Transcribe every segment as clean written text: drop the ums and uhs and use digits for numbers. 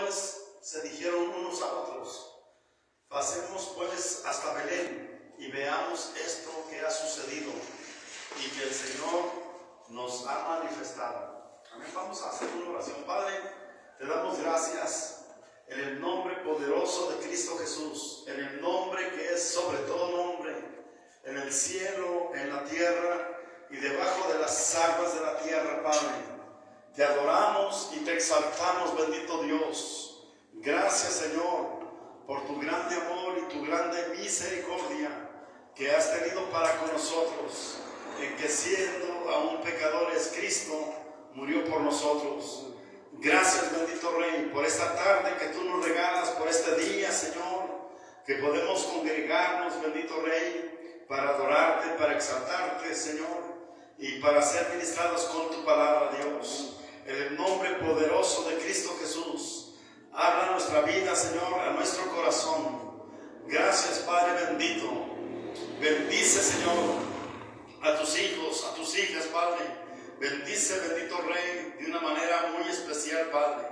pues se dijeron unos a otros: pasemos pues hasta Belén y veamos esto que ha sucedido y que el Señor nos ha manifestado. Amén. Vamos a hacer una oración. Padre, te damos gracias en el nombre poderoso de Cristo Jesús, en el nombre que es sobre todo nombre, en el cielo, en la tierra y debajo de las aguas de la tierra, Padre. Te adoramos y te exaltamos, bendito Dios. Gracias, Señor, por tu grande amor y tu grande misericordia que has tenido para con nosotros, en que siendo aún pecadores, Cristo murió por nosotros. Gracias, bendito Rey, por esta tarde que tú nos regalas, por este día, Señor, que podemos congregarnos, bendito Rey, para adorarte, para exaltarte, Señor, y para ser ministrados con tu palabra, Dios. En el nombre poderoso de Cristo Jesús, habla nuestra vida, Señor, a nuestro corazón. Gracias, Padre bendito. Bendice, Señor, a tus hijos, a tus hijas, Padre. Bendice, bendito Rey, de una manera muy especial, Padre,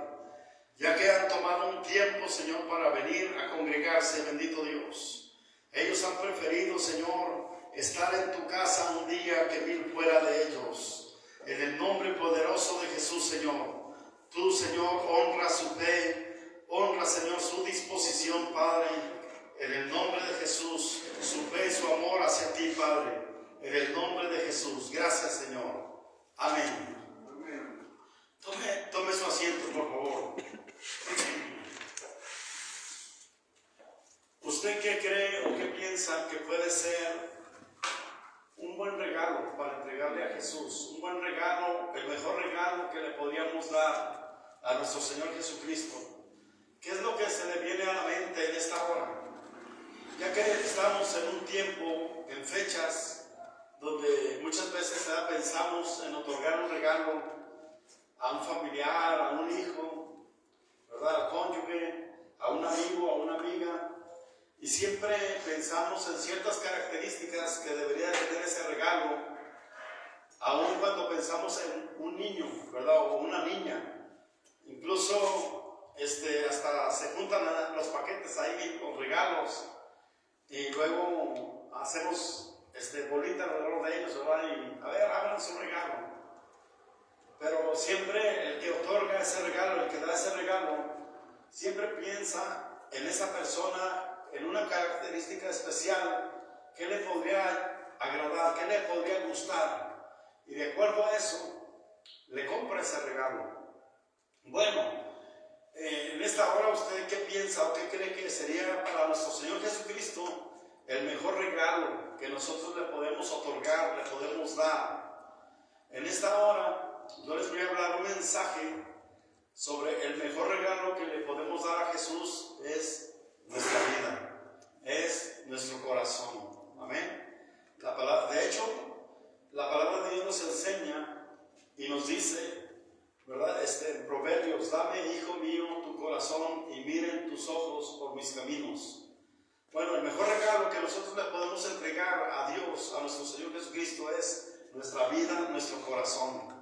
ya que han tomado un tiempo, Señor, para venir a congregarse, bendito Dios. Ellos han preferido, Señor, estar en tu casa un día que mil fuera de ellos. En el nombre poderoso de Jesús, Señor, tú, Señor, honra su fe, honra, Señor, su disposición, Padre, en el nombre de Jesús, su fe y su amor hacia ti, Padre, en el nombre de Jesús. Gracias, Señor. Amén. Amén. Tome su asiento, por favor. ¿Usted qué cree o qué piensa que puede ser un buen regalo para entregarle a Jesús? Un buen regalo, el mejor regalo que le podríamos dar a nuestro Señor Jesucristo. ¿Qué es lo que se le viene a la mente en esta hora? Ya que estamos en un tiempo, en fechas, donde muchas veces pensamos en otorgar un regalo a un familiar, a un hijo, ¿verdad? Al cónyuge, a un amigo, a una amiga. Y siempre pensamos en ciertas características que debería tener ese regalo, aun cuando pensamos en un niño, ¿verdad? O una niña. Incluso hasta se juntan los paquetes ahí con regalos y luego hacemos bolita alrededor de ellos, ¿verdad? Y a ver, abran su regalo. Pero siempre el que otorga ese regalo, el que da ese regalo, siempre piensa en esa persona, en una característica especial que le podría agradar, que le podría gustar, y de acuerdo a eso le compra ese regalo. Bueno, en esta hora, ¿usted qué piensa o qué cree que sería para nuestro Señor Jesucristo el mejor regalo que nosotros le podemos otorgar, le podemos dar? En esta hora yo les voy a hablar un mensaje sobre el mejor regalo que le podemos dar a Jesús. Es nuestra vida, es nuestro corazón. Amén. De hecho, la palabra de Dios nos enseña y nos dice, ¿verdad? En Proverbios: dame, hijo mío, tu corazón y miren tus ojos por mis caminos. Bueno, el mejor regalo que nosotros le podemos entregar a Dios, a nuestro Señor Jesucristo, es nuestra vida, nuestro corazón.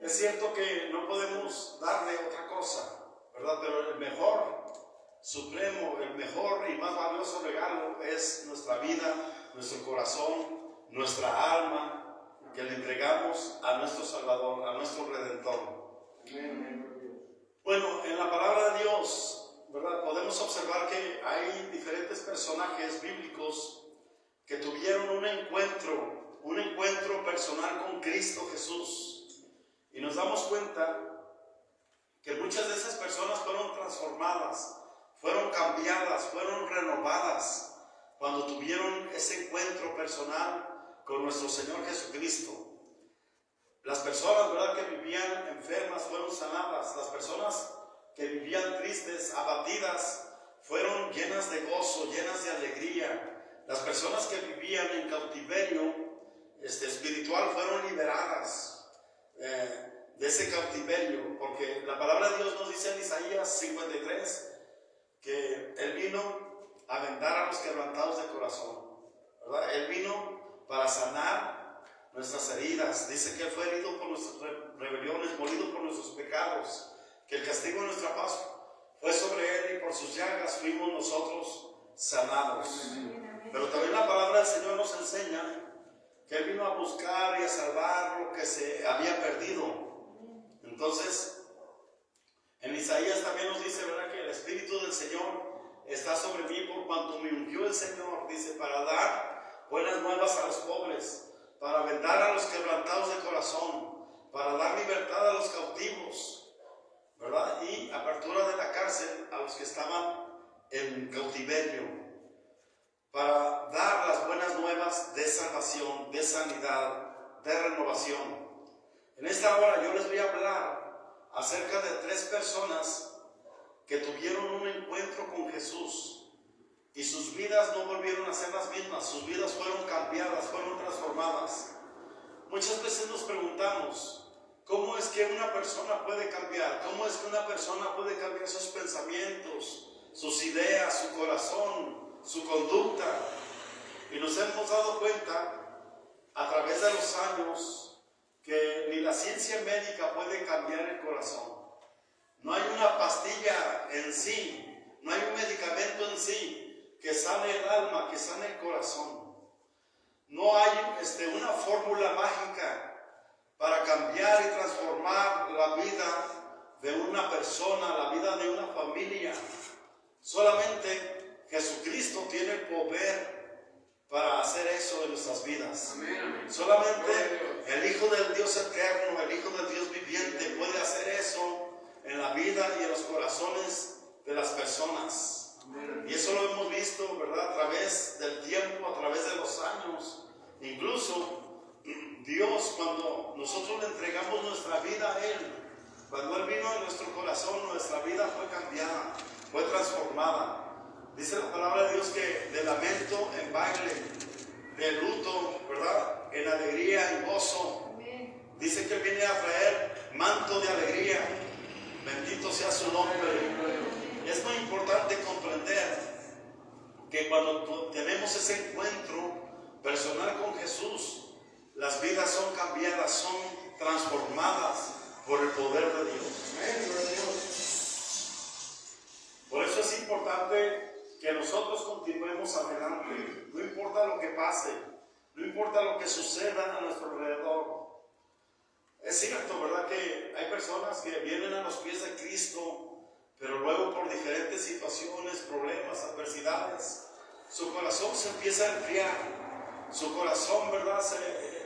Es cierto que no podemos darle otra cosa, ¿verdad? Pero el mejor, supremo, el mejor y más valioso regalo es nuestra vida, nuestro corazón, nuestra alma, que le entregamos a nuestro Salvador, a nuestro Redentor. Bueno, en la palabra de Dios, ¿verdad?, podemos observar que hay diferentes personajes bíblicos que tuvieron un encuentro personal con Cristo Jesús. Y nos damos cuenta que muchas de esas personas fueron transformadas, fueron cambiadas, fueron renovadas cuando tuvieron ese encuentro personal con nuestro Señor Jesucristo. Las personas, ¿verdad?, que vivían enfermas fueron sanadas. Las personas que vivían tristes, abatidas, fueron llenas de gozo, llenas de alegría. Las personas que vivían en cautiverio espiritual fueron liberadas de ese cautiverio, porque la palabra de Dios nos dice en Isaías 53 que Él vino a vendar a los quebrantados de corazón, ¿verdad? Él vino para sanar nuestras heridas. Dice que Él fue herido por nuestras rebeliones, molido por nuestros pecados, que el castigo de nuestra paz fue sobre él y por sus llagas fuimos nosotros sanados. Pero también la palabra del Señor nos enseña que él vino a buscar y a salvar lo que se había perdido. Entonces, en Isaías también nos dice, ¿verdad?, que el Espíritu del Señor está sobre mí por cuanto me ungió el Señor, dice, para dar buenas nuevas a los pobres, para vendar a los quebrantados de corazón, para dar libertad a los cautivos, ¿verdad?, y apertura de la cárcel a los que estaban en cautiverio, para dar las buenas nuevas de salvación, de sanidad, de renovación. En esta hora yo les voy a hablar acerca de 3 personas que tuvieron un encuentro con Jesús y sus vidas no volvieron a ser las mismas, sus vidas fueron cambiadas, fueron transformadas. Muchas veces nos preguntamos, ¿cómo es que una persona puede cambiar? ¿Cómo es que una persona puede cambiar sus pensamientos, sus ideas, su corazón, su conducta? Y nos hemos dado cuenta a través de los años que ni la ciencia médica puede cambiar el corazón. No hay una pastilla en sí, no hay un medicamento en sí que sane el alma, que sane el corazón. No hay una fórmula mágica para cambiar y transformar la vida de una persona, la vida de una familia. Solamente Jesucristo tiene el poder para hacer eso en nuestras vidas. Amén. Solamente el Hijo del Dios eterno, el Hijo del Dios viviente puede hacer eso en la vida y en los corazones de las personas. Amén. Y eso lo hemos visto, ¿verdad?, a través del tiempo, a través de los años. Incluso Dios, cuando nosotros le entregamos nuestra vida a Él, cuando Él vino a nuestro corazón, nuestra vida fue cambiada, fue transformada. Dice la palabra de Dios que de lamento en baile, de luto, ¿verdad?, en alegría, en gozo. Dice que Él viene a traer manto de alegría. Bendito sea su nombre. Es muy importante comprender que cuando tenemos ese encuentro personal con Jesús, las vidas son cambiadas, son transformadas por el poder de Dios. Por eso es importante que nosotros continuemos adelante, no importa lo que pase, no importa lo que suceda a nuestro alrededor. Es cierto, ¿verdad?, que hay personas que vienen a los pies de Cristo, pero luego por diferentes situaciones, problemas, adversidades, su corazón se empieza a enfriar, su corazón, ¿verdad?, se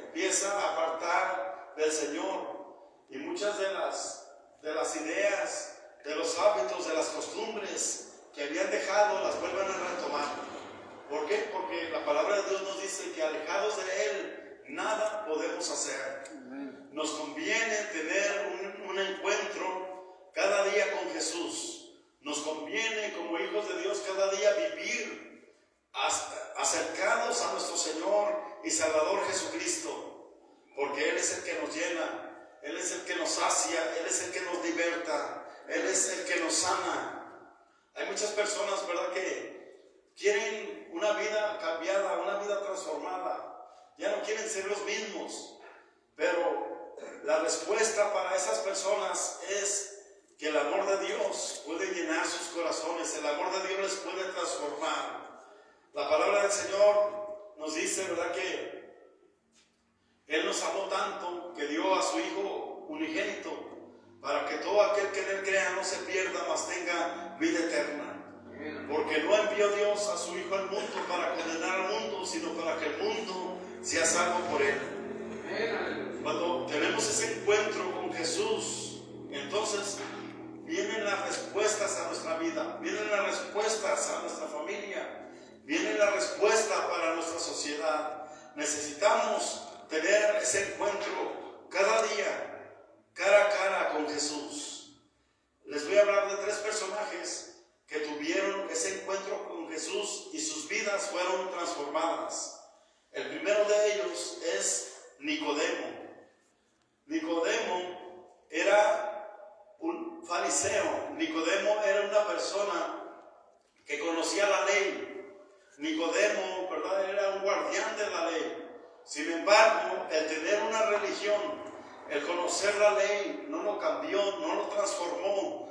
empieza a apartar del Señor, y muchas de las ideas, de los hábitos, de las costumbres que habían dejado, las vuelven a retomar. ¿Por qué? Porque la palabra de Dios nos dice que alejados de Él nada podemos hacer. Nos conviene tener un encuentro cada día con Jesús. Nos conviene como hijos de Dios cada día vivir acercados a nuestro Señor y Salvador Jesucristo, porque Él es el que nos llena, Él es el que nos sacia, Él es el que nos liberta, Él es el que nos sana. Hay muchas personas, ¿verdad?, que quieren una vida cambiada, una vida transformada. Ya no quieren ser los mismos. Pero la respuesta para esas personas es que el amor de Dios puede llenar sus corazones. El amor de Dios les puede transformar. La palabra del Señor nos dice, ¿verdad?, que Él nos amó tanto que dio a su Hijo unigénito, para que todo aquel que en Él crea no se pierda, mas tenga vida eterna. Porque no envió Dios a su Hijo al mundo para condenar al mundo, sino para que el mundo sea salvo por Él. Cuando tenemos ese encuentro con Jesús, entonces vienen las respuestas a nuestra vida, vienen las respuestas a nuestra familia, viene la respuesta para nuestra sociedad. Necesitamos tener ese encuentro cada día, cara a cara con Jesús. Les voy a hablar de 3 personajes que tuvieron ese encuentro con Jesús y sus vidas fueron transformadas. El primero de ellos es Nicodemo. Nicodemo era un fariseo. Nicodemo era una persona que conocía la ley. Nicodemo, ¿verdad?, era un guardián de la ley. Sin embargo, el tener una religión, el conocer la ley, no lo cambió, no lo transformó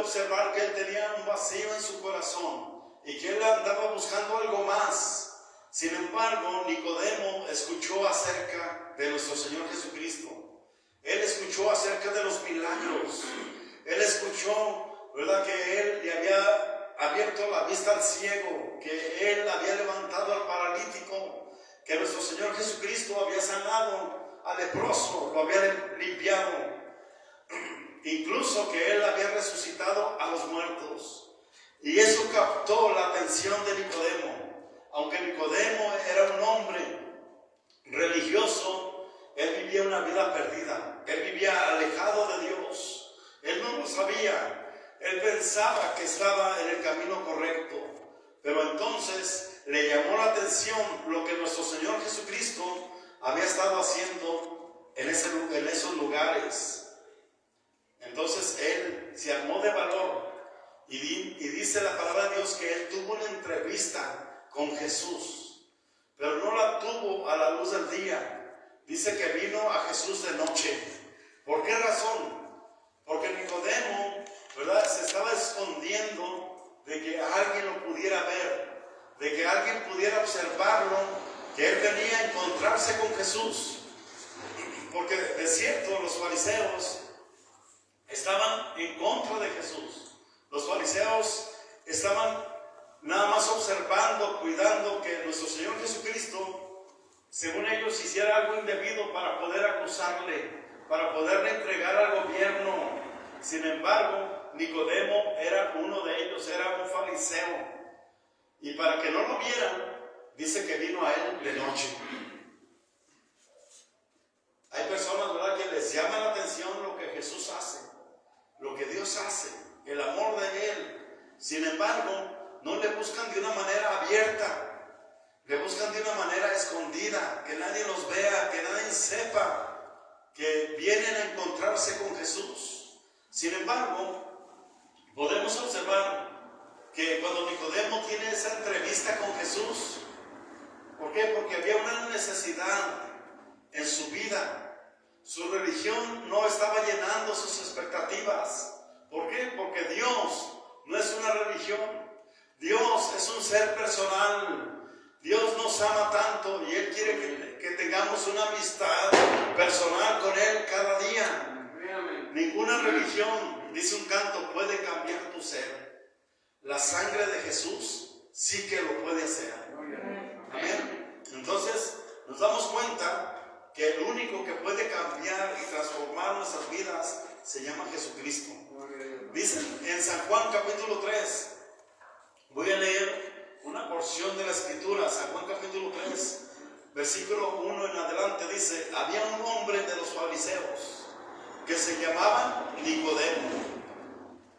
observar que él tenía un vacío en su corazón y que él andaba buscando algo más. Sin embargo, Nicodemo escuchó acerca de nuestro Señor Jesucristo. Él escuchó acerca de los milagros. Él escuchó, ¿verdad?, que él le había abierto la vista al ciego, que él había levantado al paralítico, que nuestro Señor Jesucristo había sanado al leproso, lo había limpiado. Incluso que él había resucitado a los muertos. Y eso captó la atención de Nicodemo. Aunque Nicodemo era un hombre religioso, él vivía una vida perdida. Él vivía alejado de Dios. Él no lo sabía. Él pensaba que estaba en el camino correcto. Pero entonces le llamó la atención lo que nuestro Señor Jesucristo había estado haciendo en esos lugares. Entonces él se armó de valor y dice la palabra de Dios que él tuvo una entrevista con Jesús, pero no la tuvo a la luz del día. Dice que vino a Jesús de noche. ¿Por qué razón? Porque Nicodemo, ¿verdad?, se estaba escondiendo de que alguien lo pudiera ver, de que alguien pudiera observarlo, que él venía a encontrarse con Jesús. Porque de cierto los fariseos estaban en contra de Jesús. Los fariseos estaban nada más observando, cuidando que nuestro Señor Jesucristo, según ellos, hiciera algo indebido para poder acusarle, para poderle entregar al gobierno. Sin embargo, Nicodemo era uno de ellos, era un fariseo. Y para que no lo vieran, dice que vino a él de noche. Hay personas, ¿verdad?, que les llama la atención lo que Jesús hace, lo que Dios hace, el amor de Él. Sin embargo, no le buscan de una manera abierta, le buscan de una manera escondida, que nadie los vea, que nadie sepa que vienen a encontrarse con Jesús. Sin embargo, podemos observar que cuando Nicodemo tiene esa entrevista con Jesús, ¿por qué? Porque había una necesidad en su vida. Su religión no estaba llenando sus expectativas. ¿Por qué? Porque Dios no es una religión. Dios es un ser personal. Dios nos ama tanto y Él quiere que tengamos una amistad personal con Él cada día. Ninguna religión, dice un canto, puede cambiar tu ser. La sangre de Jesús sí que lo puede hacer. Amén. Entonces nos damos cuenta que el único que puede cambiar y transformar nuestras vidas se llama Jesucristo. Dice en San Juan capítulo 3, voy a leer una porción de la escritura. San Juan capítulo 3, versículo 1 en adelante, dice: había un hombre de los fariseos que se llamaba Nicodemo.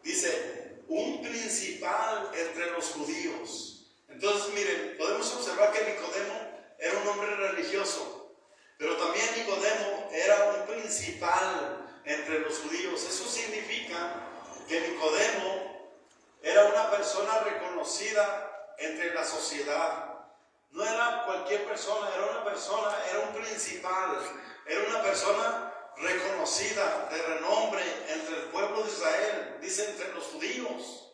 Dice, un principal entre los judíos. Entonces miren, podemos observar que Nicodemo era un hombre religioso, pero también Nicodemo era un principal entre los judíos. Eso significa que Nicodemo era una persona reconocida entre la sociedad. No era cualquier persona, era un principal, era una persona reconocida, de renombre entre el pueblo de Israel, dice entre los judíos.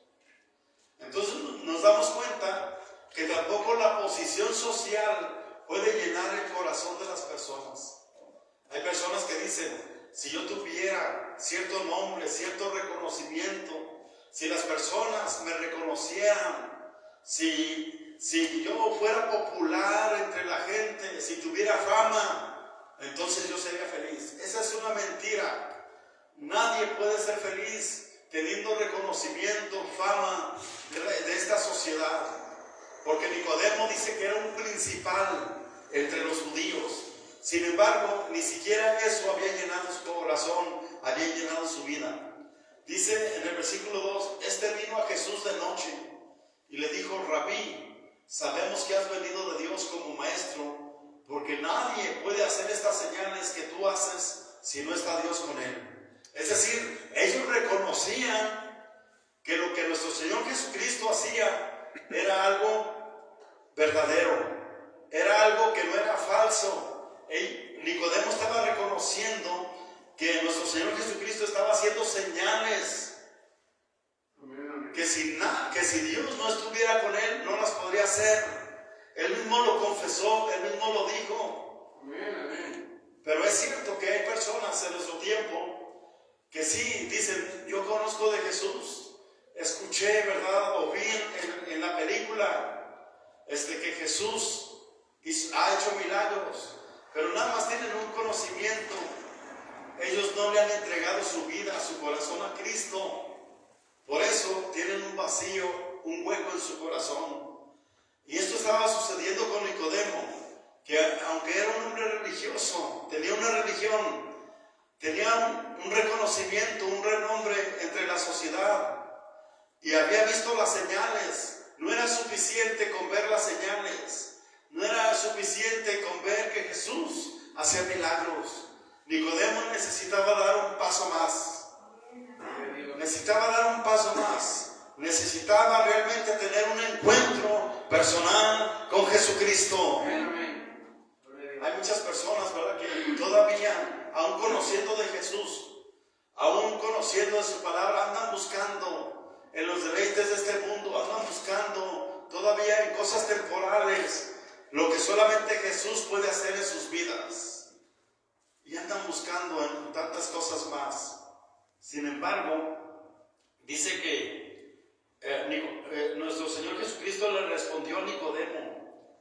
Entonces nos damos cuenta que tampoco la posición social puede llenar el corazón de las personas. Hay personas que dicen, si yo tuviera cierto nombre, cierto reconocimiento, si las personas me reconocieran, si yo fuera popular entre la gente, si tuviera fama, entonces yo sería feliz. Esa es una mentira. Nadie puede ser feliz teniendo reconocimiento, fama de esta sociedad. Porque Nicodemo dice que era un principal entre los judíos. Sin embargo, ni siquiera eso había llenado su corazón, había llenado su vida. Dice en el versículo 2, este vino a Jesús de noche y le dijo: Rabí, sabemos que has venido de Dios como maestro, porque nadie puede hacer estas señales que tú haces si no está Dios con él. Es decir, ellos reconocían que lo que nuestro Señor Jesucristo hacía era algo verdadero, era algo que no era falso. Nicodemo estaba reconociendo que nuestro Señor Jesucristo estaba haciendo señales mismo lo confesó, él mismo lo dijo. Pero es cierto que hay personas en nuestro tiempo que sí dicen, yo conozco de Jesús, escuché, ¿verdad? O vi en la película que Jesús ha hecho milagros, pero nada más tienen un conocimiento. Ellos no le han entregado su vida, su corazón a Cristo. Por eso tienen un vacío, un hueco en su corazón. Y esto estaba sucediendo con Nicodemo, que aunque era un hombre religioso, tenía una religión, tenía un reconocimiento, un renombre entre la sociedad, y había visto las señales. No era suficiente con ver las señales, no era suficiente con ver que Jesús hacía milagros. Nicodemo necesitaba dar un paso más, necesitaba realmente tener un encuentro personal con Jesucristo. Hay muchas personas, ¿verdad?, que todavía, aún conociendo de Jesús, aún conociendo de su palabra, andan buscando en los deleites de este mundo, andan buscando todavía en cosas temporales lo que solamente Jesús puede hacer en sus vidas. Y andan buscando en tantas cosas más. Sin embargo, dice que nuestro Señor Jesucristo le respondió a Nicodemo.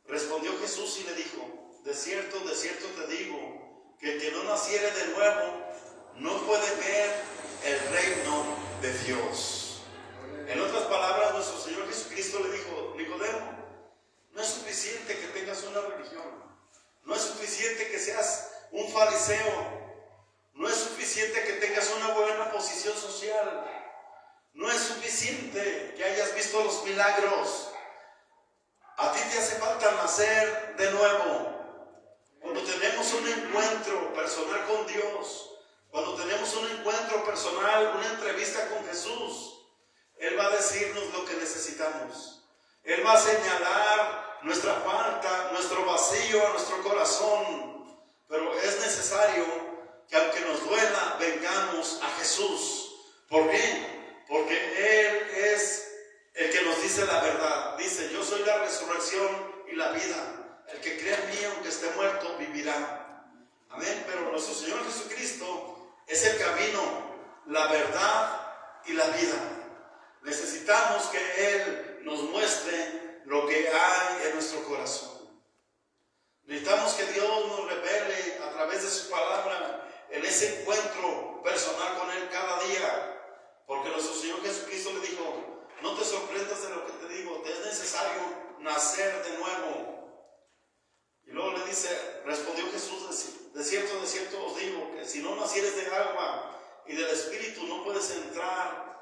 Respondió Jesús y le dijo: de cierto te digo, que el que no naciere de nuevo no puede ver el reino de Dios. En otras palabras, nuestro Señor Jesucristo le dijo: Nicodemo, no es suficiente que tengas una religión, no es suficiente que seas un fariseo, no es suficiente que tengas una buena posición social, no es suficiente que hayas visto los milagros. A ti te hace falta nacer de nuevo. Cuando tenemos un encuentro personal con Dios, cuando tenemos un encuentro personal, una entrevista con Jesús, Él va a decirnos lo que necesitamos. Él va a señalar nuestra falta, nuestro vacío a nuestro corazón. Pero es necesario que, aunque nos duela, vengamos a Jesús. ¿Por qué? Porque Él es el que nos dice la verdad. Dice: yo soy la resurrección y la vida. El que crea en mí, aunque esté muerto, vivirá. Amén. Pero nuestro Señor Jesucristo es el camino, la verdad y la vida. Necesitamos que Él nos muestre lo que hay en nuestro corazón. Necesitamos que Dios nos revele a través de su palabra en ese encuentro personal con Él cada día. Porque nuestro Señor Jesucristo le dijo: no te sorprendas de lo que te digo, te es necesario nacer de nuevo. Y luego le dice, respondió Jesús: de cierto os digo, que si no nacieres de agua y del Espíritu, no puedes entrar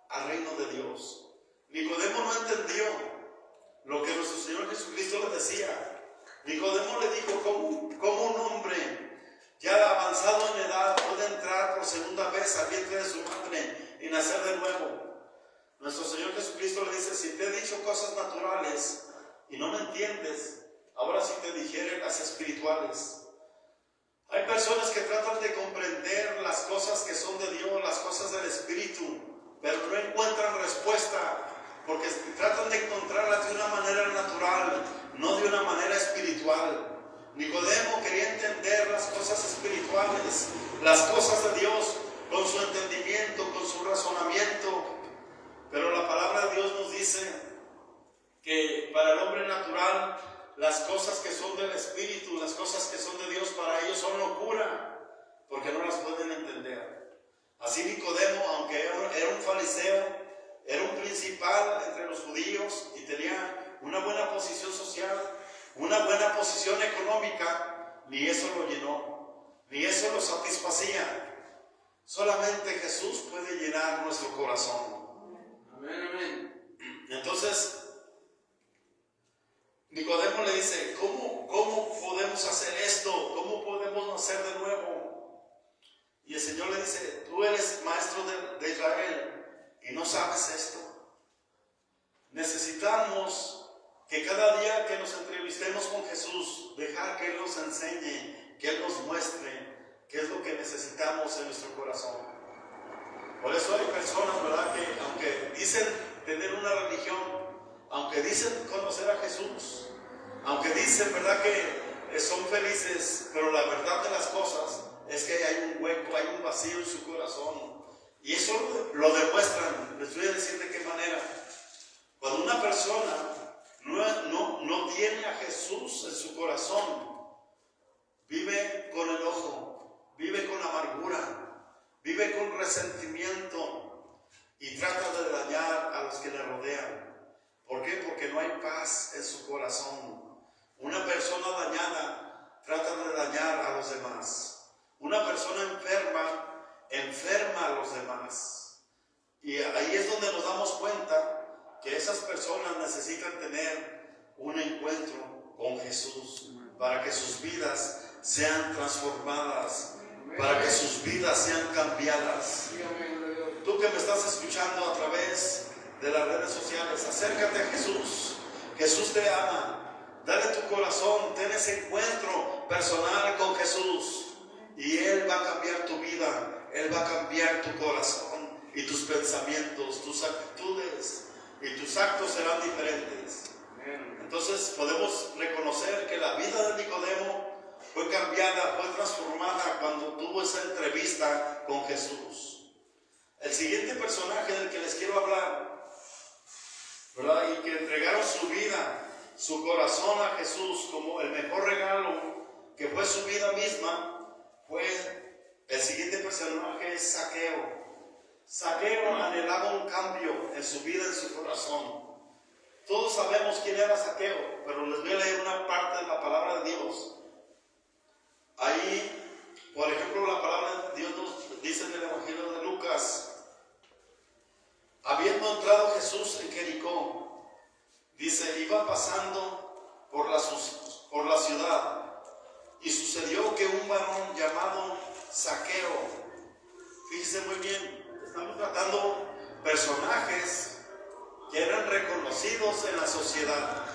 al reino de Dios. Nicodemo no entendió lo que nuestro Señor Jesucristo le decía. Nicodemo le dijo: ¿cómo un hombre ya avanzado en edad puede entrar por segunda vez al vientre de su madre y nacer de nuevo? Nuestro Señor Jesucristo le dice: si te he dicho cosas naturales y no me entiendes, ahora sí te dijere las espirituales. Hay personas que tratan de comprender las cosas que son de Dios, las cosas del Espíritu, pero no encuentran respuesta, porque tratan de encontrarlas de una manera natural, no de una manera espiritual. Nicodemo quería entender las cosas espirituales, las cosas de Dios, con su entendimiento, con su razonamiento. Pero la palabra de Dios nos dice que para el hombre natural, las cosas que son del Espíritu, las cosas que son de Dios, para ellos son locura, porque no las pueden entender. Así Nicodemo, aunque era un fariseo, era un principal entre los judíos y tenía una buena posición social, una buena posición económica, ni eso lo llenó, ni eso lo satisfacía. Solamente Jesús puede llenar nuestro corazón. Amén, amén. Entonces, Nicodemo le dice: ¿Cómo podemos hacer esto? ¿Cómo podemos nacer de nuevo? Y el Señor le dice: tú eres maestro de Israel y no sabes esto. Necesitamos que cada día que nos entrevistemos con Jesús, dejar que Él nos enseñe, que Él nos muestre qué es lo que necesitamos en nuestro corazón. Por eso hay personas, ¿verdad?, que aunque dicen tener una religión, aunque dicen conocer a Jesús, Aunque dicen, ¿verdad?, que son felices, pero la verdad de las cosas es que hay un hueco, hay un vacío en su corazón. Y eso lo demuestran. Les voy a decir de qué manera. Cuando una persona no tiene a Jesús en su corazón, vive con enojo, vive con amargura, vive con resentimiento y trata de dañar a los que le rodean. ¿Por qué? Porque no hay paz en su corazón. Una persona dañada trata de dañar a los demás. Una persona enferma a los demás. Y ahí es donde nos damos cuenta que esas personas necesitan tener un encuentro con Jesús para que sus vidas sean transformadas, para que sus vidas sean cambiadas. Tú que me estás escuchando a través de las redes sociales, acércate a Jesús. Jesús te ama. Dale tu corazón, ten ese encuentro personal con Jesús y Él va a cambiar tu vida, Él va a cambiar tu corazón y tus pensamientos, tus actitudes y tus actos serán diferentes. Entonces podemos reconocer que la vida de Nicodemo fue cambiada, fue transformada cuando tuvo esa entrevista con Jesús. El siguiente personaje del que les quiero hablar, ¿verdad?, y que entregaron su vida, su corazón a Jesús como el mejor regalo, que fue su vida misma, fue el siguiente personaje, es Zaqueo. Zaqueo anhelaba un cambio en su vida, en su corazón. Todos sabemos quién era Zaqueo, pero les voy a leer una parte de la palabra de Dios. Ahí, por ejemplo, la palabra de Dios nos dice en el Evangelio de Lucas: habiendo entrado Jesús en Jericó, dice, iba pasando por la ciudad, y sucedió que un varón llamado Zaqueo, fíjense muy bien, estamos tratando personajes que eran reconocidos en la sociedad,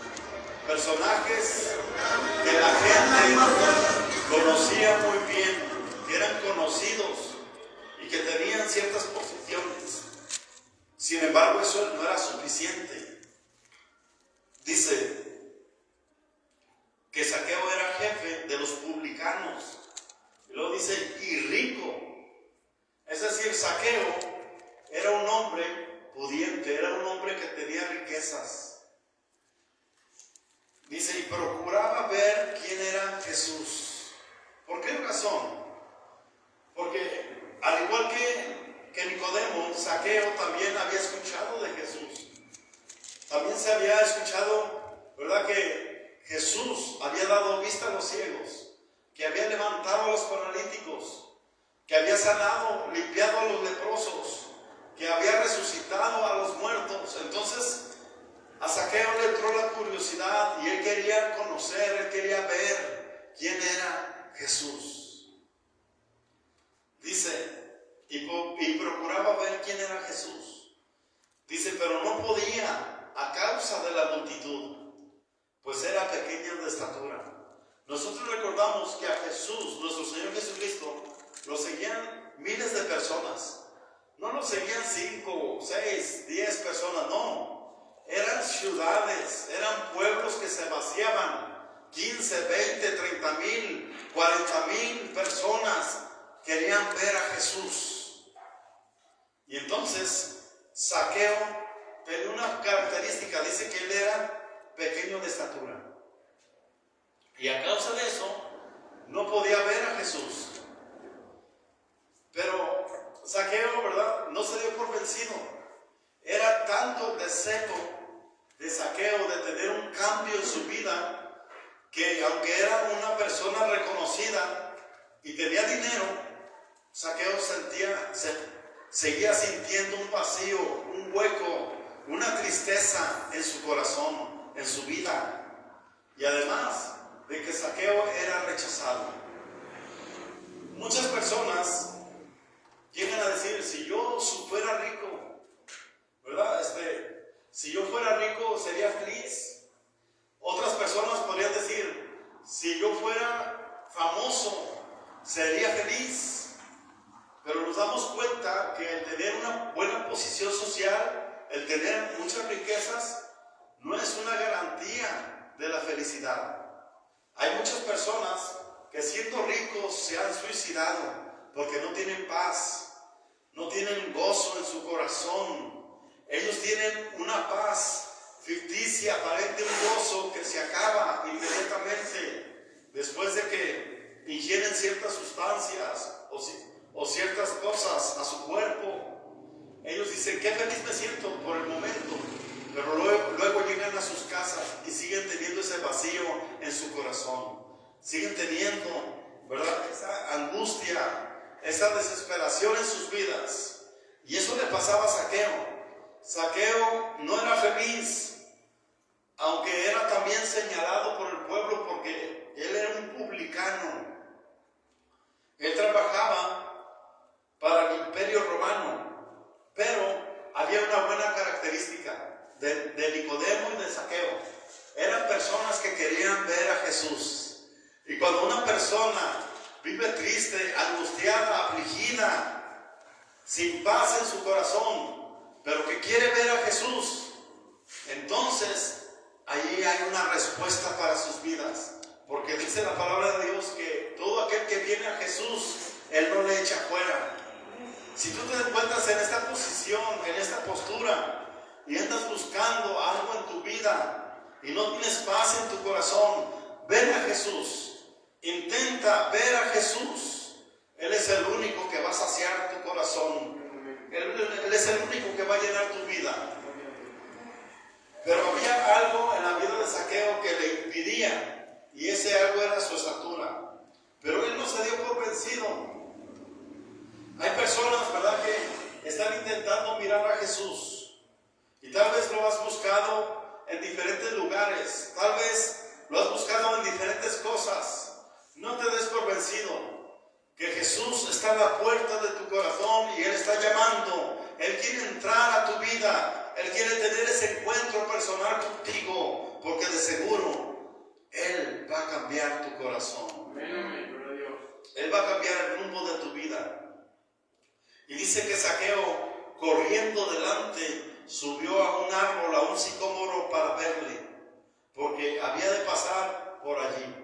personajes que la gente conocía muy bien, que eran conocidos y que tenían ciertas posiciones. Sin embargo, eso no era suficiente. Dice que Zaqueo era jefe de los publicanos. Y luego dice, y rico. Es decir, Zaqueo era un hombre pudiente, era un hombre que tenía riquezas. Dice, y procuraba ver quién era Jesús. ¿Por qué razón? Porque al igual que Nicodemo, Zaqueo también había escuchado de Jesús. También se había escuchado, ¿verdad?, que Jesús había dado vista a los ciegos, que había levantado a los paralíticos, que había sanado, limpiado a los leprosos, que había resucitado a los muertos. Entonces a Zaqueo le entró la curiosidad y él quería conocer, él quería ver quién era Jesús. Dice, y procuraba ver quién era Jesús. Dice, pero no podía a causa de la multitud, pues era pequeño de estatura. Nosotros recordamos que a Jesús, nuestro Señor Jesucristo, lo seguían miles de personas. No lo seguían 5, 6, 10 personas, no. Eran ciudades, eran pueblos que se vaciaban. 15, 20, 30 mil, 40 mil personas querían ver a Jesús. Y entonces Zaqueo tenía una característica, dice que él era pequeño de estatura. Y a causa de eso, no podía ver a Jesús. Pero Zaqueo, ¿verdad?, no se dio por vencido. Era tanto deseo de Zaqueo de tener un cambio en su vida, que aunque era una persona reconocida y tenía dinero, Zaqueo seguía sintiendo un vacío, un hueco, una tristeza en su corazón, en su vida. Y además de que Zaqueo era rechazado. Muchas personas llegan a decir, si yo fuera rico, ¿verdad? Si yo fuera rico sería feliz. Otras personas podrían decir, si yo fuera famoso sería feliz. Pero nos damos cuenta que el tener una buena posición social, el tener muchas riquezas, no es una garantía de la felicidad. Hay muchas personas que siendo ricos se han suicidado porque no tienen paz, no tienen gozo en su corazón. Ellos tienen una paz ficticia, aparente un gozo que se acaba inmediatamente después de que ingieren ciertas sustancias o ciertas cosas a su cuerpo. Ellos dicen, qué feliz me siento por el momento, pero luego llegan a sus casas y siguen teniendo ese vacío en su corazón. Siguen teniendo, ¿verdad?, esa angustia, esa desesperación en sus vidas. Y eso le pasaba a Zaqueo. Zaqueo no era feliz, aunque era también señalado por el pueblo porque él era un publicano. Él trabajaba para el Imperio Romano, pero había una buena característica de Nicodemo y de Zaqueo. Eran personas que querían ver a Jesús. Y cuando una persona vive triste, angustiada, afligida, sin paz en su corazón, pero que quiere ver a Jesús, entonces allí hay una respuesta para sus vidas. Porque dice la palabra de Dios que todo aquel que viene a Jesús, Él no le echa fuera. Si tú te encuentras en esta posición, en esta postura, y andas buscando algo en tu vida, y no tienes paz en tu corazón, ven a Jesús. Intenta ver a Jesús. Él es el único que va a saciar tu corazón. Él es el único que va a llenar tu vida. Pero había algo en la vida de Zaqueo que le impidía, y ese algo era su estatura. Pero él no se dio por vencido. Hay personas, ¿verdad?, que están intentando mirar a Jesús, y tal vez lo has buscado en diferentes lugares, tal vez lo has buscado en diferentes cosas. No te des por vencido, que Jesús está a la puerta de tu corazón y Él está llamando. Él quiere entrar a tu vida, Él quiere tener ese encuentro personal contigo, porque de seguro Él va a cambiar tu corazón. Él va a cambiar el rumbo de tu vida. Y dice que Zaqueo, corriendo delante, subió a un árbol, a un sicómoro, para verle, porque había de pasar por allí.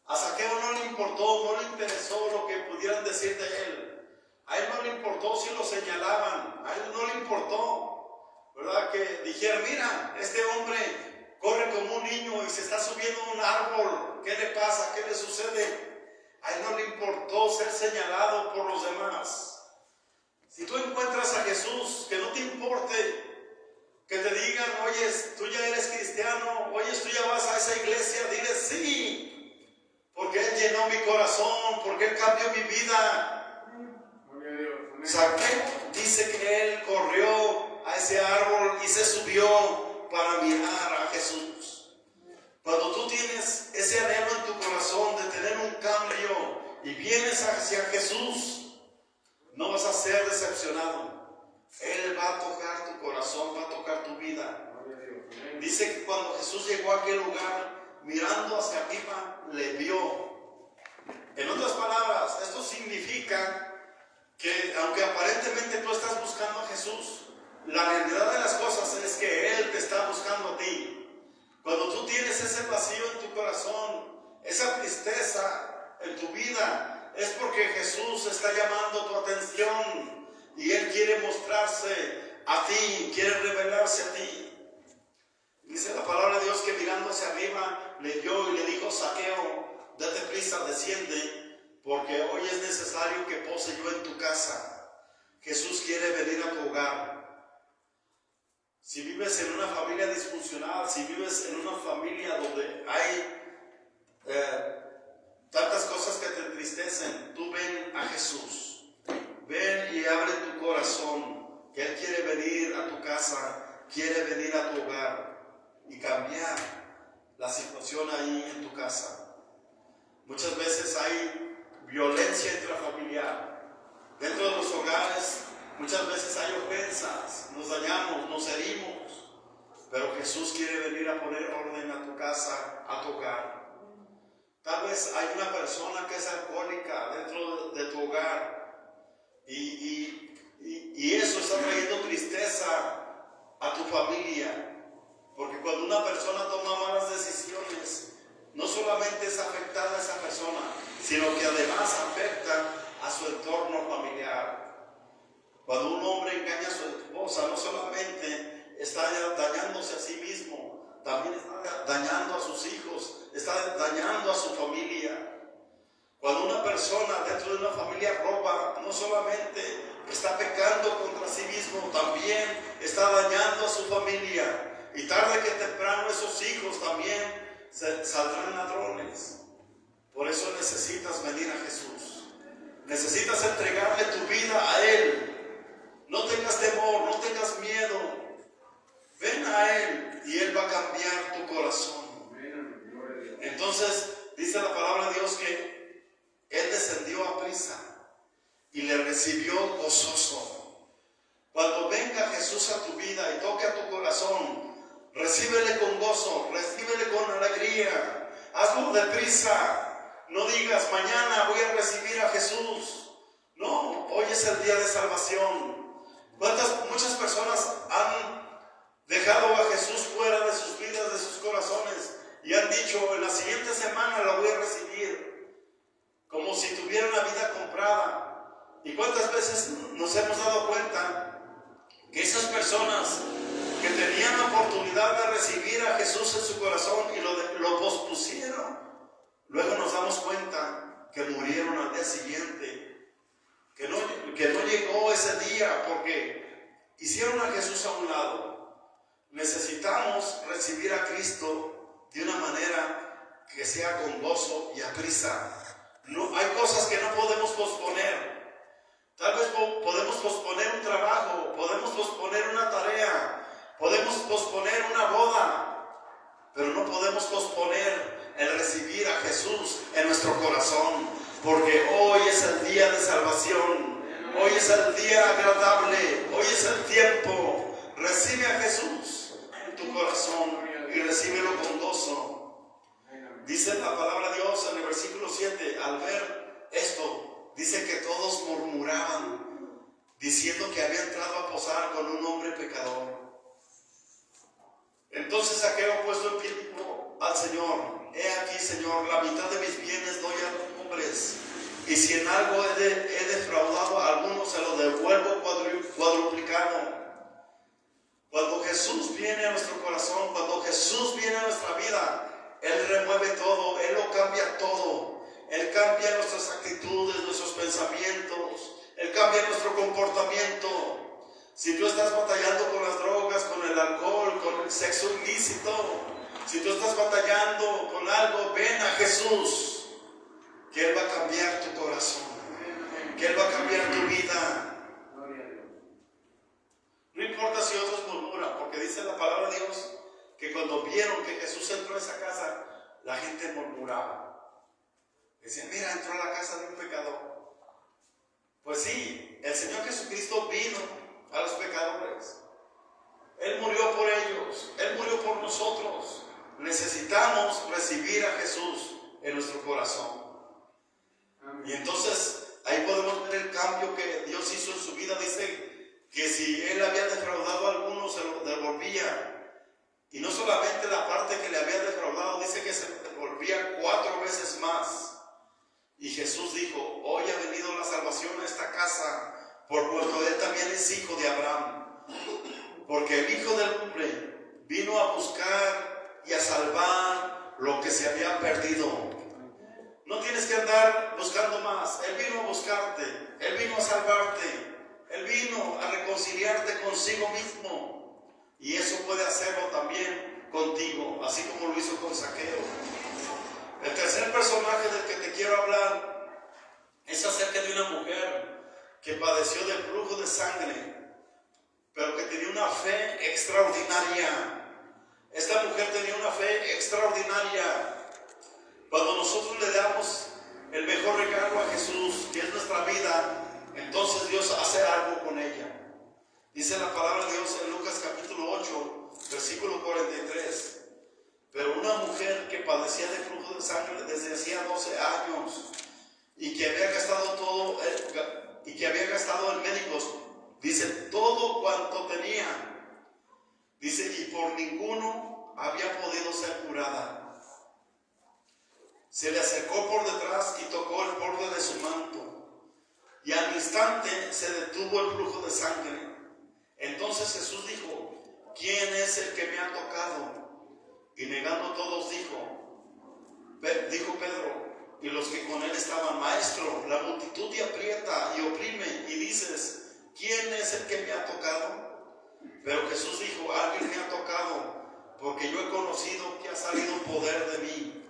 A Zaqueo no le importó, no le interesó lo que pudieran decir de él. A él no le importó si lo señalaban, a él no le importó, ¿verdad?, que dijeran, mira, este hombre corre como un niño y se está subiendo a un árbol, ¿qué le pasa? ¿Qué le sucede? A él no le importó ser señalado por los demás. Si tú encuentras a Jesús, que no te importe que te digan, oye, tú ya eres cristiano, oye, tú ya vas a esa iglesia, dile sí, porque Él llenó mi corazón, porque Él cambió mi vida. Zaqueo dice que él corrió a ese árbol y se subió para mirar a Jesús. Cuando tú tienes ese anhelo en tu corazón de tener un cambio y vienes hacia Jesús, no vas a ser decepcionado. Él va a tocar tu corazón, va a tocar tu vida. Dice que cuando Jesús llegó a aquel lugar, mirando hacia arriba, le vio. En otras palabras, esto significa que aunque aparentemente tú estás buscando a Jesús, la realidad de las cosas es que Él te está buscando a ti. Cuando tú tienes ese vacío en tu corazón, esa tristeza en tu vida, es porque Jesús está llamando tu atención y Él quiere mostrarse a ti, quiere revelarse a ti. Dice la palabra de Dios que mirando hacia arriba le vio y le dijo, Zaqueo, date prisa, desciende, porque hoy es necesario que pose yo en tu casa. Jesús quiere venir a tu hogar. Si vives en una familia disfuncional, si vives en una familia donde hay tantas cosas que te entristecen, tú ven a Jesús. Ven y abre tu corazón, que Él quiere venir a tu casa, quiere venir a tu hogar y cambiar la situación ahí en tu casa. Muchas veces hay violencia intrafamiliar. Dentro de los hogares, muchas veces hay ofensas, nos dañamos, nos herimos. Pero Jesús quiere venir a poner orden a tu casa, a tu hogar. Tal vez hay una persona que es alcohólica dentro de tu hogar y eso está trayendo tristeza a tu familia. Porque cuando una persona toma malas decisiones, solamente es afectada a esa persona, sino que además afecta a su entorno familiar. Cuando un hombre engaña a su esposa, no solamente está dañándose a sí mismo, también está dañando a sus hijos, está dañando a su familia. Cuando una persona dentro de una familia roba, no solamente está pecando contra sí mismo, también está dañando a su familia. Y tarde que temprano esos hijos también saldrán ladrones. Por eso necesitas venir a Jesús. Necesitas entregarle tu vida a Él. No tengas temor, no tengas miedo. Ven a Él y Él va a cambiar tu corazón. Entonces dice la palabra de Dios que Él descendió a prisa y le recibió gozoso. Cuando venga Jesús a tu vida y toque a tu corazón, recíbele con gozo, recíbele con alegría. Hazlo deprisa. No digas, mañana voy a recibir a Jesús. No, hoy es el día de salvación. Muchas personas han dejado a Jesús fuera de sus vidas, de sus corazones, y han dicho, en la siguiente semana la voy a recibir, como si tuviera una vida comprada. ¿Y cuántas veces nos hemos dado cuenta que esas personas que tenían la oportunidad de recibir a Jesús en su corazón y lo pospusieron, luego nos damos cuenta que murieron al día siguiente, que no llegó ese día porque hicieron a Jesús a un lado? Necesitamos recibir a Cristo de una manera que sea con gozo y a prisa. No, hay cosas que no podemos posponer. Tal vez podemos posponer un trabajo, podemos posponer una tarea, podemos posponer una boda, pero no podemos posponer el recibir a Jesús en nuestro corazón, porque hoy es el día de salvación, hoy es el día agradable, hoy es el tiempo. Recibe a Jesús en tu corazón y recíbelo con gozo. Dice la palabra de Dios en el versículo 7, al ver esto, dice que todos murmuraban, diciendo que había entrado a posar con un hombre pecador. Entonces Zaqueo, puesto en pie, dijo al Señor, he aquí, Señor, la mitad de mis bienes doy a los pobres, y si en algo he defraudado a algunos, se lo devuelvo cuadruplicado. Cuando Jesús viene a nuestro corazón, cuando Jesús viene a nuestra vida, Él remueve todo, Él lo cambia todo. Él cambia nuestras actitudes, nuestros pensamientos, Él cambia nuestro comportamiento. Si tú estás batallando con las drogas, con el alcohol, con el sexo ilícito, si tú estás batallando con algo, ven a Jesús, que Él va a cambiar tu corazón, que Él va a cambiar tu vida. No importa si otros murmuran, porque dice la palabra de Dios que cuando vieron que Jesús entró a esa casa, la gente murmuraba. Decían, mira, entró a la casa de un pecador. Pues sí, el Señor Jesucristo vino a los pecadores. Él murió por ellos, Él murió por nosotros. Necesitamos recibir a Jesús en nuestro corazón. Y entonces ahí podemos ver el cambio que Dios hizo en su vida. Dice que si Él había defraudado a algunos, se lo devolvía. Y no solamente la parte que le había defraudado, dice que se devolvía 4 veces más. Y Jesús dijo, hoy ha venido la salvación a esta casa, por cuanto Él también es hijo de Abraham. Porque el Hijo del Hombre vino a buscar y a salvar lo que se había perdido. No tienes que andar buscando más. Él vino a buscarte, Él vino a salvarte, Él vino a reconciliarte consigo mismo. Y eso puede hacerlo también contigo, así como lo hizo con Zaqueo. El tercer personaje del que te quiero hablar es acerca de una mujer que padeció de flujo de sangre, pero que tenía una fe extraordinaria. Esta mujer tenía una fe extraordinaria. Cuando nosotros le damos el mejor regalo a Jesús, que es nuestra vida, entonces Dios hace algo con ella. Dice la palabra de Dios en Lucas capítulo 8, versículo 43. Pero una mujer que padecía de flujo de sangre desde hacía 12 años y que había gastado en médicos, dice, todo cuanto tenía, dice, y por ninguno había podido ser curada. se le acercó por detrás y tocó el borde de su manto, y al instante se detuvo el flujo de sangre. Entonces Jesús dijo: ¿quién es el que me ha tocado? Y negando todos dijo Pedro y los que con él estaban: Maestro, la multitud te aprieta y oprime, y dices: ¿quién es el que me ha tocado? Pero Jesús dijo: alguien me ha tocado, porque yo he conocido que ha salido poder de mí.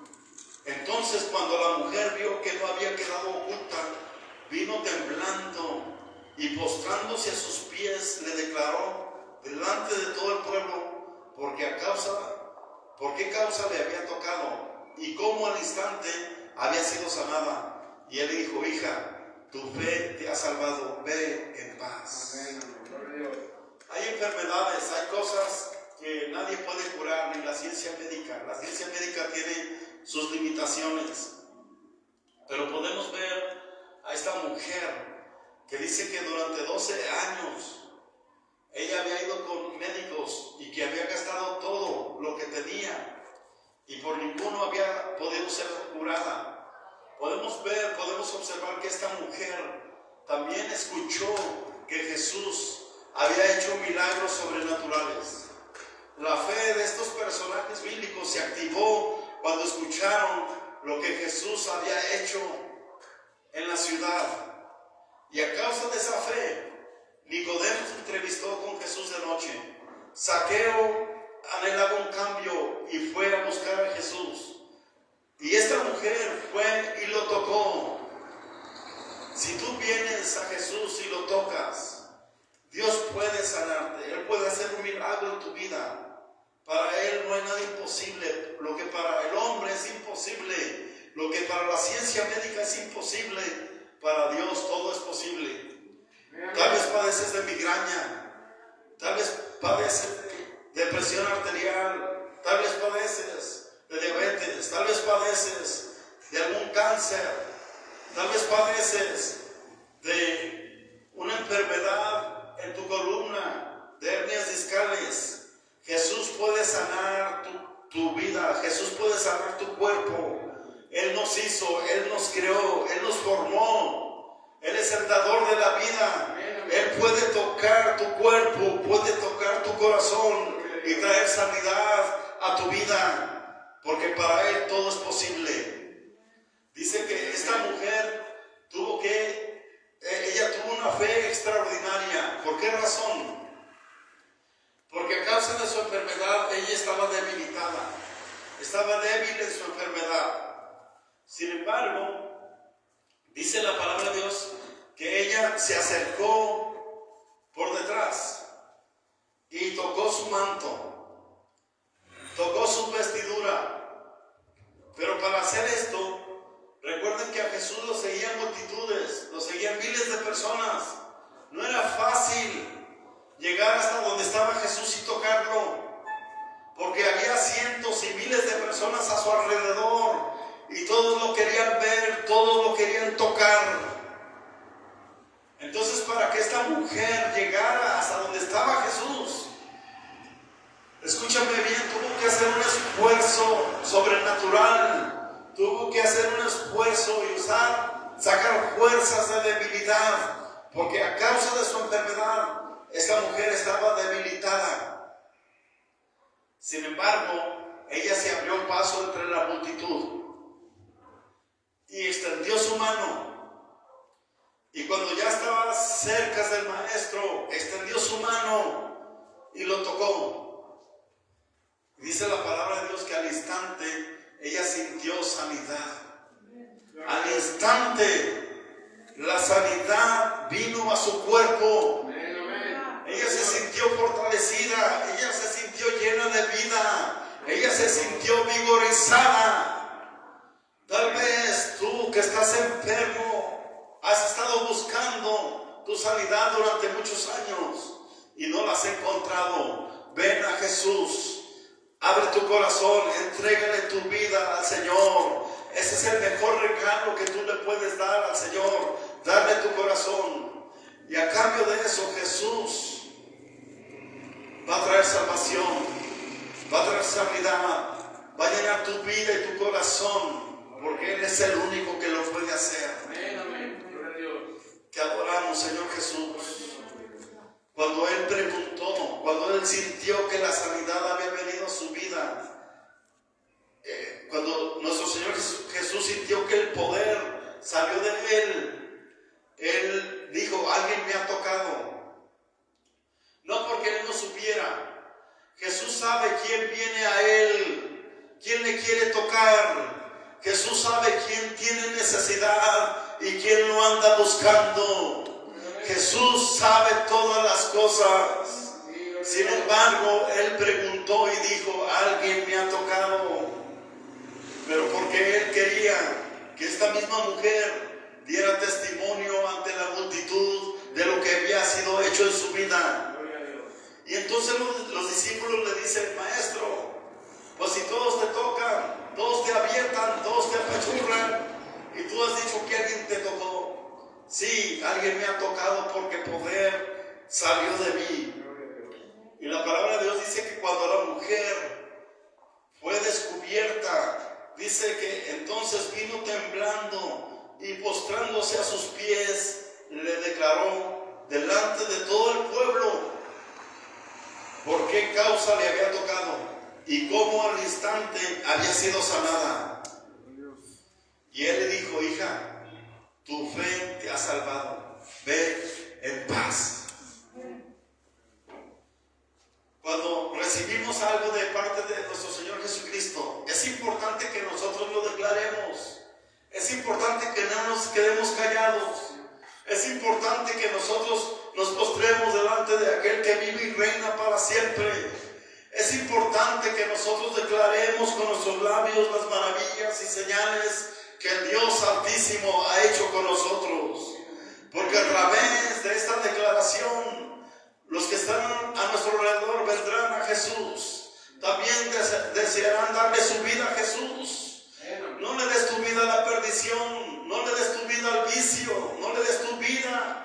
Entonces, cuando la mujer vio que no había quedado oculta, vino temblando y postrándose a sus pies le declaró delante de todo el pueblo por qué causa le había tocado y cómo al instante había sido sanada. Y él le dijo: hija, tu fe te ha salvado, ve en paz. Hay enfermedades, hay cosas que nadie puede curar, ni la ciencia médica. La ciencia médica tiene sus limitaciones, pero podemos ver a esta mujer que dice que durante 12 años ella había ido con médicos y que había gastado todo lo que tenía y por ninguno había podido ser curada. Podemos observar que esta mujer también escuchó que Jesús había hecho milagros sobrenaturales. La fe de estos personajes bíblicos se activó cuando escucharon lo que Jesús había hecho en la ciudad. Y a causa de esa fe, Nicodemo se entrevistó con Jesús de noche. Zaqueo anhelaba un cambio y fue a buscar a Jesús. Y esta mujer fue y lo tocó. Si tú vienes a Jesús y lo tocas, Dios puede sanarte. Él puede hacer un milagro en tu vida. Para Él no hay nada imposible. Lo que para el hombre es imposible, lo que para la ciencia médica es imposible, para Dios todo es posible. Tal vez padeces de migraña, tal vez padeces de presión arterial, tal vez padeces de diabetes, tal vez padeces de algún cáncer, tal vez padeces de una enfermedad en tu columna, de hernias discales. Jesús puede sanar tu vida, Jesús puede sanar tu cuerpo. Él nos hizo, Él nos creó, Él nos formó. Él es el dador de la vida. Él puede tocar tu cuerpo, puede tocar tu corazón y traer sanidad a tu vida, porque para Él todo es posible. Dice que esta mujer ella tuvo una fe extraordinaria. ¿Por qué razón? Porque a causa de su enfermedad ella estaba debilitada, estaba débil en su enfermedad. Sin embargo, dice la palabra de Dios que ella se acercó por detrás y tocó su manto, tocó su vestidura. Pero para hacer esto, recuerden que a Jesús lo seguían multitudes, lo seguían miles de personas. No era fácil llegar hasta donde estaba Jesús y tocarlo, porque había cientos y miles de personas a su alrededor y todos lo querían ver, todos lo querían tocar. Entonces, para que esta mujer llegara hasta donde estaba Jesús, escúchame bien, tuvo que hacer un esfuerzo sobrenatural, tuvo que hacer un esfuerzo y sacar fuerzas de debilidad, porque a causa de su enfermedad esta mujer estaba debilitada. Sin embargo, ella se abrió paso entre la multitud y extendió su mano. Y cuando ya estaba cerca del maestro, extendió su mano y lo tocó. Dice la palabra de Dios que al instante ella sintió sanidad. Al instante la sanidad vino a su cuerpo. Ella se sintió fortalecida, ella se sintió llena de vida, ella se sintió vigorizada. Tal vez tú que estás enfermo has estado buscando tu sanidad durante muchos años y no la has encontrado. Ven a Jesús, abre tu corazón, entrégale tu vida al Señor. Ese es el mejor regalo que tú le puedes dar al Señor, darle tu corazón. Y a cambio de eso, Jesús va a traer salvación, va a traer sanidad, va a llenar tu vida y tu corazón. porque Él es el único que lo puede hacer. Te adoramos, Señor Jesús. Cuando Él preguntó, cuando Él sintió que la sanidad había venido a su vida, cuando nuestro Señor Jesús sintió que el poder salió de Él dijo: alguien me ha tocado. No porque Él no supiera. Jesús sabe quién viene a Él, quién le quiere tocar. Jesús sabe quién tiene necesidad y quién lo anda buscando. Jesús sabe todas las cosas. Sin embargo, Él preguntó y dijo: alguien me ha tocado. Pero porque Él quería que esta misma mujer diera testimonio ante la multitud de lo que había sido hecho en su vida. Y entonces los discípulos le dicen: maestro, pues si todos te tocan, todos te avientan, todos te apachurran, y tú has dicho que alguien te tocó. Sí, alguien me ha tocado porque poder salió de mí. Y la palabra de Dios dice que cuando la mujer fue descubierta, dice que entonces vino temblando y postrándose a sus pies, le declaró delante de todo el pueblo por qué causa le había tocado y cómo al instante había sido sanada. Y Él le dijo: hija, tu fe te ha salvado, ve en paz. Cuando recibimos algo de parte de nuestro Señor Jesucristo, es importante que nosotros lo declaremos. Es importante que no nos quedemos callados. Es importante que nosotros nos postremos delante de aquel que vive y reina para siempre. Es importante que nosotros declaremos con nuestros labios las maravillas y señales que el Dios Altísimo ha hecho con nosotros. Porque a través de esta declaración, los que están a nuestro alrededor vendrán a Jesús. También desearán darle su vida a Jesús. No le des tu vida a la perdición. No le des tu vida al vicio. No le des tu vida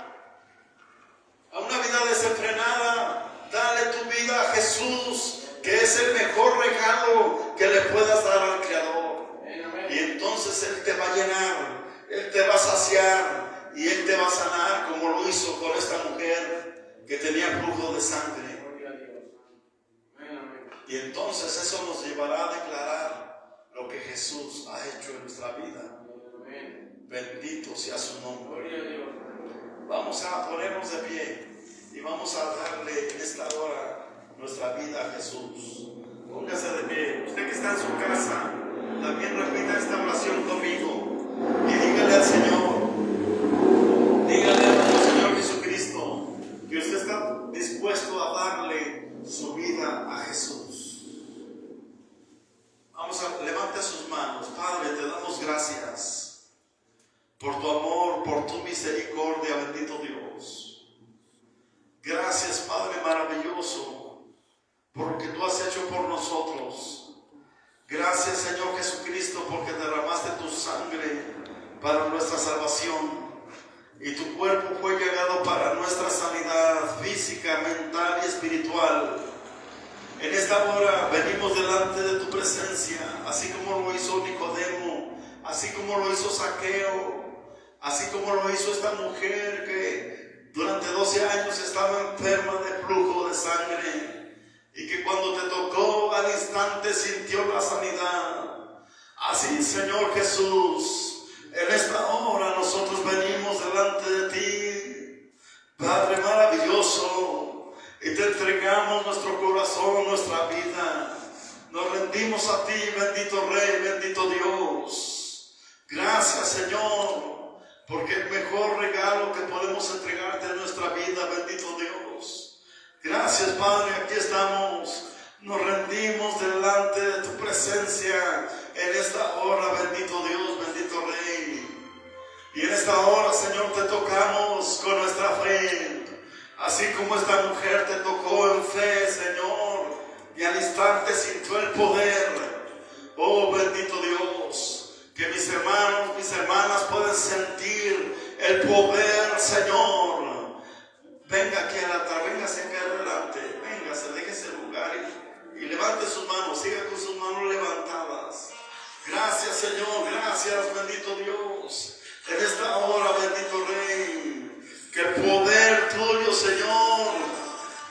a una vida desenfrenada. Dale tu vida a Jesús, que es el mejor regalo que le puedas dar al Creador. Y entonces Él te va a llenar, Él te va a saciar y Él te va a sanar, como lo hizo con esta mujer que tenía flujo de sangre. Y entonces eso nos llevará a declarar lo que Jesús ha hecho en nuestra vida. Bendito sea su nombre. Vamos a ponernos de pie y vamos a darle en esta hora nuestra vida a Jesús. Póngase de pie. Usted que está en su casa, también repita esta oración conmigo y dígale al Señor, dígale a nuestro Señor Jesucristo que usted está dispuesto a darle su vida a Jesús. Vamos a levantar sus manos. Padre, te damos gracias por tu amor, por tu misericordia, bendito Dios. Gracias, Padre maravilloso, por lo que tú has hecho por nosotros. Gracias, Señor Jesucristo, porque derramaste tu sangre para nuestra salvación. Y tu cuerpo fue llegado para nuestra sanidad física, mental y espiritual. En esta hora venimos delante de tu presencia, así como lo hizo Nicodemo, así como lo hizo Zaqueo, así como lo hizo esta mujer que durante 12 años estaba enferma de flujo de sangre y que cuando te tocó al instante sintió la sanidad. Así, Señor Jesús, en esta hora nosotros venimos delante de ti, Padre maravilloso, y te entregamos nuestro corazón, nuestra vida. Nos rendimos a ti, bendito Rey, bendito Dios. Gracias, Señor, porque el mejor regalo que podemos entregarte en nuestra vida, bendito Dios. Gracias, Padre, aquí estamos. Nos rendimos delante de tu presencia en esta hora, bendito Dios, bendito Rey. Y en esta hora, Señor, te tocamos con nuestra fe. Así como esta mujer te tocó en fe, Señor, y al instante sintió el poder. Oh, bendito Dios, que mis hermanos, mis hermanas pueden sentir el poder, Señor. Venga aquí al altar, véngase aquí adelante, véngase, déjese el lugar y levante sus manos, siga con sus manos levantadas. Gracias, Señor, gracias, bendito Dios. En esta hora, bendito Rey, que el poder tuyo, Señor,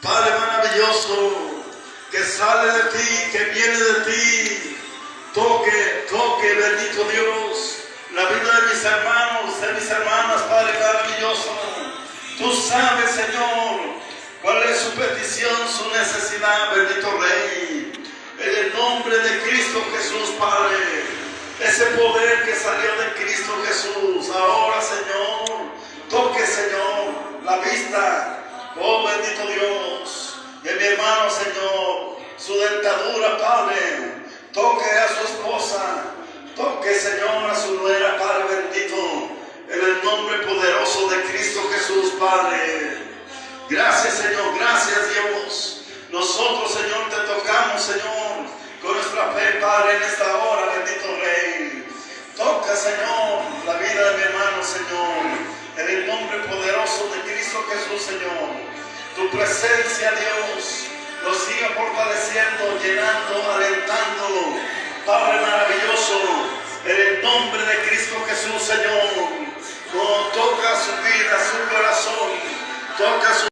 Padre maravilloso, que sale de ti, que viene de ti, toque, bendito Dios, la vida de mis hermanos, de mis hermanas, Padre maravilloso. Tú sabes, Señor, cuál es su petición, su necesidad, bendito Rey. En el nombre de Cristo Jesús, Padre, ese poder que salió de Cristo Jesús, ahora, Señor, toque, Señor, la vista, oh bendito Dios, de mi hermano, Señor, su dentadura, Padre, toque a su esposa, toque, Señor, a su nuera, Padre bendito, en el nombre poderoso de Cristo Jesús, Padre. Gracias, Señor, gracias, Dios. Nosotros, Señor, te tocamos, Señor, con nuestra fe, Padre, en esta hora, bendito Rey. Toca, Señor, la vida de mi hermano, Señor, en el nombre poderoso de Cristo Jesús, Señor. Tu presencia, Dios, lo siga fortaleciendo, llenando, alentando, Padre maravilloso, en el nombre de Cristo Jesús, Señor. Oh, toca su vida, su corazón, toca su